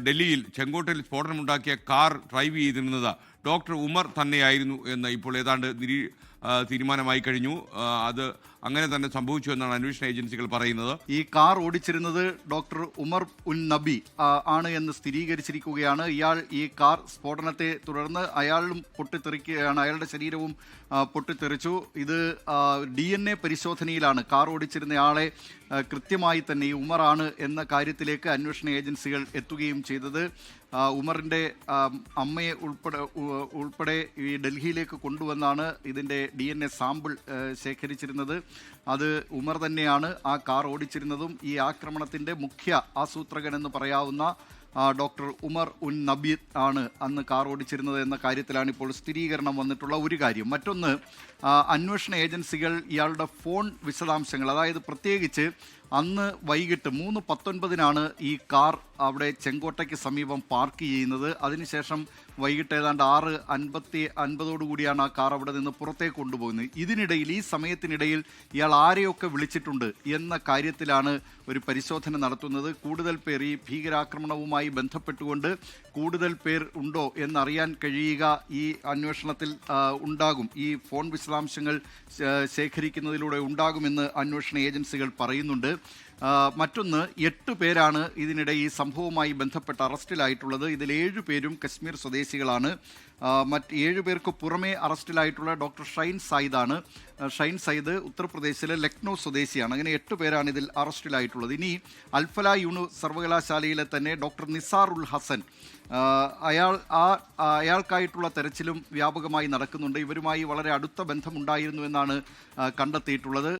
ഡൽഹിയിൽ ചെങ്കോട്ടയിൽ സ്ഫോടനമുണ്ടാക്കിയ car drive ചെയ്തിരുന്നത് ഡോക്ടർ ഉമർ തന്നെയായിരുന്നു എന്ന് ഇപ്പോൾ ഏതാണ്ട് തീരുമാനമായി കഴിഞ്ഞു. അത് അങ്ങനെ തന്നെ സംഭവിച്ചു എന്നാണ് അന്വേഷണ ഏജൻസികൾ പറയുന്നത്. ഈ കാർ ഓടിച്ചിരുന്നത് ഡോക്ടർ ഉമർ ഉൻ നബി ആണ് എന്ന് സ്ഥിരീകരിച്ചിരിക്കുകയാണ്. ഇയാൾ ഈ കാർ സ്ഫോടനത്തെ തുടർന്ന് അയാളും പൊട്ടിത്തെറിക്കുകയാണ്, അയാളുടെ ശരീരവും പൊട്ടിത്തെറിച്ചു. ഇത് DNA പരിശോധനയിലാണ് കാർ ഓടിച്ചിരുന്നയാളെ കൃത്യമായി തന്നെ ഈ ഉമറാണ് എന്ന കാര്യത്തിലേക്ക് അന്വേഷണ ഏജൻസികൾ എത്തുകയും ചെയ്തത്. ഉമറിൻ്റെ അമ്മയെ ഉൾപ്പെടെ ഈ ഡൽഹിയിലേക്ക് കൊണ്ടുവന്നാണ് ഇതിൻ്റെ DNA സാമ്പിൾ ശേഖരിച്ചിരുന്നത്. അത് ഉമർ തന്നെയാണ് ആ കാർ ഓടിച്ചിരുന്നതും ഈ ആക്രമണത്തിൻ്റെ മുഖ്യ ആസൂത്രകനെന്ന് പറയാവുന്ന ഡോക്ടർ ഉമർ ഉൻ നബി ആണ് അന്ന് കാർ ഓടിച്ചിരുന്നത് എന്ന കാര്യത്തിലാണ് ഇപ്പോൾ സ്ഥിരീകരണം വന്നിട്ടുള്ള ഒരു കാര്യം. മറ്റൊന്ന്, അന്വേഷണ ഏജൻസികൾ ഇയാളുടെ ഫോൺ വിശദാംശങ്ങൾ, അതായത് പ്രത്യേകിച്ച് അന്ന് വൈകിട്ട് 3:19 ഈ കാർ അവിടെ ചെങ്കോട്ടയ്ക്ക് സമീപം പാർക്ക് ചെയ്യുന്നത്. അതിനുശേഷം വൈകിട്ട് ഏതാണ്ട് 6:50 ആ കാർ അവിടെ നിന്ന് പുറത്തേക്ക് കൊണ്ടുപോകുന്നത്. ഇതിനിടയിൽ, ഈ സമയത്തിനിടയിൽ ഇയാൾ ആരെയൊക്കെ വിളിച്ചിട്ടുണ്ട് എന്ന കാര്യത്തിലാണ് ഒരു പരിശോധന നടത്തുന്നത്. കൂടുതൽ പേർ ഈ ഭീകരാക്രമണവുമായി ബന്ധപ്പെട്ടുകൊണ്ട് കൂടുതൽ പേർ ഉണ്ടോ എന്നറിയാൻ കഴിയുക ഈ അന്വേഷണത്തിൽ ഉണ്ടാകും. ഈ ഫോൺ വിശദാംശങ്ങൾ ശേഖരിക്കുന്നതിലൂടെ ഉണ്ടാകുമെന്ന് അന്വേഷണ ഏജൻസികൾ പറയുന്നുണ്ട്. മറ്റൊന്ന്, 8 പേരാണ് ഇതിനിടെ ഈ സംഭവവുമായി ബന്ധപ്പെട്ട് അറസ്റ്റിലായിട്ടുള്ളത്. ഇതിൽ 7 പേരും കശ്മീർ സ്വദേശികളാണ്. മറ്റ് 7 പേർക്ക് പുറമേ അറസ്റ്റിലായിട്ടുള്ള ഡോക്ടർ ഷൈൻ സയ്യിദാണ്. ഷൈൻ സയ്യിദ് ഉത്തർപ്രദേശിലെ ലക്നൗ സ്വദേശിയാണ്. അങ്ങനെ 8 പേരാണ് ഇതിൽ അറസ്റ്റിലായിട്ടുള്ളത്. ഇനി അൽഫല സർവകലാശാലയിലെ തന്നെ ഡോക്ടർ നിസാർ ഉൽ ഹസൻ, അയാൾക്കായിട്ടുള്ള തെരച്ചിലും വ്യാപകമായി നടക്കുന്നുണ്ട്. ഇവരുമായി വളരെ അടുത്ത ബന്ധമുണ്ടായിരുന്നു എന്നാണ് കണ്ടെത്തിയിട്ടുള്ളത്.